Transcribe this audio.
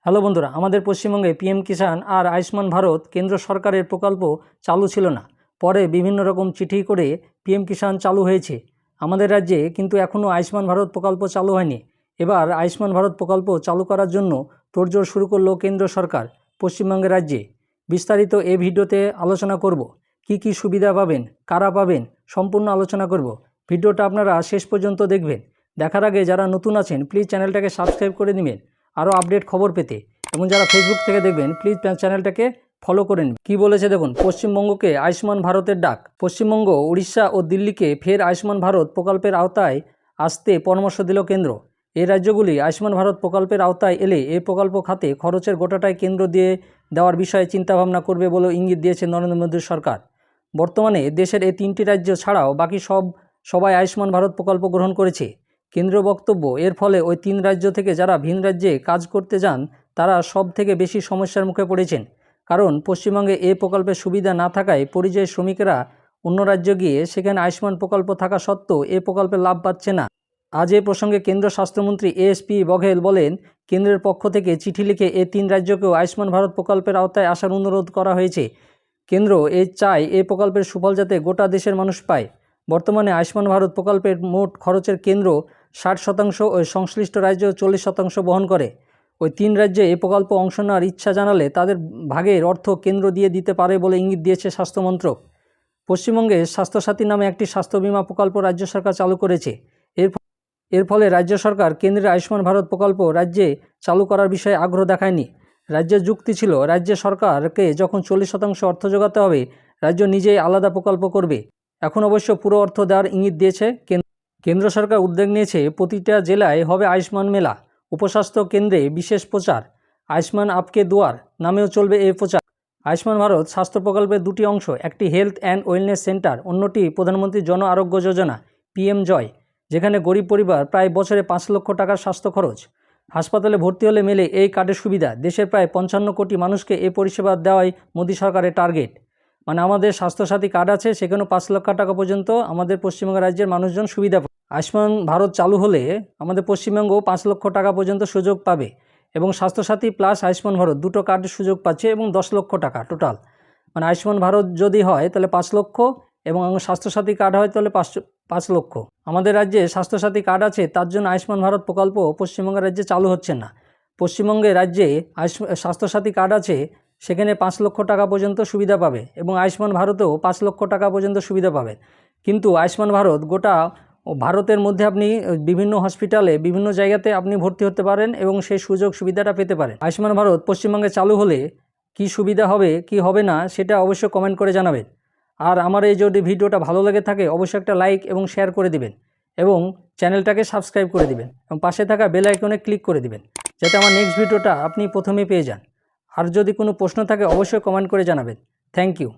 Hello বন্ধুরা, আমাদের পশ্চিমবঙ্গে পিএম কিষাণ আর আয়ুষ্মান ভারত কেন্দ্র সরকারের প্রকল্প চালু ছিল না। পরে বিভিন্ন রকম চিঠি করে পিএম কিষাণ চালু হয়েছে আমাদের রাজ্যে, কিন্তু এখনও আয়ুষ্মান ভারত প্রকল্প চালু হয়নি। এবার আয়ুষ্মান ভারত প্রকল্প চালু করার জন্য তোড়জোড় শুরু করলো কেন্দ্র সরকার পশ্চিমবঙ্গের রাজ্যে। বিস্তারিত এই ভিডিওতে আলোচনা করব। কি কি সুবিধা পাবেন, কারা পাবেন, সম্পূর্ণ আলোচনা করব। ভিডিওটা আপনারা শেষ পর্যন্ত দেখবেন। দেখার আগে যারা নতুন আছেন প্লিজ চ্যানেলটাকে সাবস্ক্রাইব করে নেবেন আরও আপডেট খবর পেতে, এবং যারা ফেসবুক থেকে দেখবেন প্লিজ চ্যানেলটাকে ফলো করে নিন। কী বলেছে দেখুন, পশ্চিমবঙ্গকে আয়ুষ্মান ভারতের ডাক। পশ্চিমবঙ্গ, উড়িষ্যা ও দিল্লিকে ফের আয়ুষ্মান ভারত প্রকল্পের আওতায় আসতে পরামর্শ দিল কেন্দ্র। এই রাজ্যগুলি আয়ুষ্মান ভারত প্রকল্পের আওতায় এলে এই প্রকল্প খাতে খরচের গোটাটাই কেন্দ্র দিয়ে দেওয়ার বিষয়ে চিন্তাভাবনা করবে বলে ইঙ্গিত দিয়েছে নরেন্দ্র মোদীর সরকার। বর্তমানে দেশের এই 3টি রাজ্য ছাড়াও বাকি সবাই আয়ুষ্মান ভারত প্রকল্প গ্রহণ করেছে। কেন্দ্রীয় বক্তব্য, এর ফলে ওই 3 রাজ্য থেকে যারা ভিন রাজ্যে কাজ করতে যান তারা সব থেকে বেশি সমস্যার মুখে পড়েছেন। কারণ পশ্চিমবঙ্গে এই প্রকল্পের সুবিধা না থাকায় পরিযায়ী শ্রমিকেরা অন্য রাজ্য গিয়ে সেখানে আয়ুষ্মান প্রকল্প থাকা সত্ত্বেও এই প্রকল্পের লাভ পাচ্ছে না। আজ এ প্রসঙ্গে কেন্দ্র স্বাস্থ্যমন্ত্রী এসপি বঘেল বলেন, কেন্দ্রের পক্ষ থেকে চিঠি লিখে এই 3 রাজ্যকেও আয়ুষ্মান ভারত প্রকল্পের আওতায় আসার অনুরোধ করা হয়েছে। কেন্দ্র চায় এই প্রকল্পের সুফল যাতে গোটা দেশের মানুষ পায়। বর্তমানে আয়ুষ্মান ভারত প্রকল্পের মোট খরচের কেন্দ্র 60% ও সংশ্লিষ্ট রাজ্য 40% বহন করে। ওই 3 রাজ্যে এই প্রকল্প অংশ নেওয়ার ইচ্ছা জানালে তাদের ভাগের অর্থ কেন্দ্র দিয়ে দিতে পারে বলে ইঙ্গিত দিয়েছে স্বাস্থ্যমন্ত্রক। পশ্চিমবঙ্গে স্বাস্থ্যসাথী নামে একটি স্বাস্থ্য বিমা প্রকল্প রাজ্য সরকার চালু করেছে। এর ফলে রাজ্য সরকার কেন্দ্রের আয়ুষ্মান ভারত প্রকল্প রাজ্যে চালু করার বিষয়ে আগ্রহ দেখায়নি। রাজ্যের যুক্তি ছিল, রাজ্য সরকারকে যখন 40% অর্থ যোগাতে হবে, রাজ্য নিজেই আলাদা প্রকল্প করবে। এখন অবশ্য পুরো অর্থ দেওয়ার ইঙ্গিত দিয়েছে কেন্দ্র সরকার। উদ্যোগ নিয়েছে প্রতিটা জেলায় হবে আয়ুষ্মান মেলা, উপস্বাস্থ্য কেন্দ্রে বিশেষ প্রচার, আয়ুষ্মান আপকে দুয়ার নামেও চলবে এই প্রচার। আয়ুষ্মান ভারত স্বাস্থ্য প্রকল্পের 2টি অংশ, একটি হেলথ অ্যান্ড ওয়েলনেস সেন্টার, অন্যটি প্রধানমন্ত্রী জন আরোগ্য যোজনা পিএম জয়, যেখানে গরিব পরিবার প্রায় বছরে 5 লক্ষ টাকার স্বাস্থ্য খরচ। হাসপাতালে ভর্তি হলে মেলে এই কার্ডের সুবিধা। দেশের প্রায় 55 কোটি মানুষকে এই পরিষেবা দেওয়াই মোদী সরকারের টার্গেট। মানে আমাদের স্বাস্থ্যসাথী কার্ড আছে, সেখানেও 5 লক্ষ টাকা পর্যন্ত আমাদের পশ্চিমবঙ্গ রাজ্যের মানুষজন সুবিধা পাবে। আয়ুষ্মান ভারত চালু হলে আমাদের পশ্চিমবঙ্গ 5 লক্ষ টাকা পর্যন্ত সুযোগ পাবে, এবং স্বাস্থ্যসাথী প্লাস আয়ুষ্মান ভারত দুটো কার্ডের সুযোগ পাচ্ছে, এবং 10 লক্ষ টাকা টোটাল। মানে আয়ুষ্মান ভারত যদি হয় তাহলে 5 লক্ষ, এবং স্বাস্থ্যসাথী কার্ড হয় তাহলে 5 লক্ষ। আমাদের রাজ্যে স্বাস্থ্যসাথী কার্ড আছে, তার জন্য আয়ুষ্মান ভারত প্রকল্প পশ্চিমবঙ্গের রাজ্যে চালু হচ্ছে না। পশ্চিমবঙ্গের রাজ্যে স্বাস্থ্যসাথী কার্ড আছে, সেখানে 5 লক্ষ টাকা পর্যন্ত সুবিধা পাবে, এবং আয়ুষ্মান ভারতেও 5 লক্ষ টাকা পর্যন্ত সুবিধা পাবে। কিন্তু আয়ুষ্মান ভারত গোটা ভারতের মধ্যে আপনি বিভিন্ন হসপিটালে বিভিন্ন জায়গাতে আপনি ভর্তি হতে পারেন, এবং সেই সুযোগ সুবিধাটা পেতে পারেন। আয়ুষ্মান ভারত পশ্চিমবঙ্গে চালু হলে কি সুবিধা হবে কি হবে না সেটা অবশ্যই কমেন্ট করে জানাবেন। আর আমার এই যদি ভিডিওটা ভালো লেগে থাকে অবশ্যই একটা লাইক এবং শেয়ার করে দিবেন, এবং চ্যানেলটাকে সাবস্ক্রাইব করে দিবেন, এবং পাশে থাকা বেল আইকনে ক্লিক করে দিবেন, যাতে আমার নেক্সট ভিডিওটা আপনি প্রথমে পেয়ে যান। আর যদি কোনো প্রশ্ন থাকে অবশ্যই কমেন্ট করে জানাবেন। Thank you.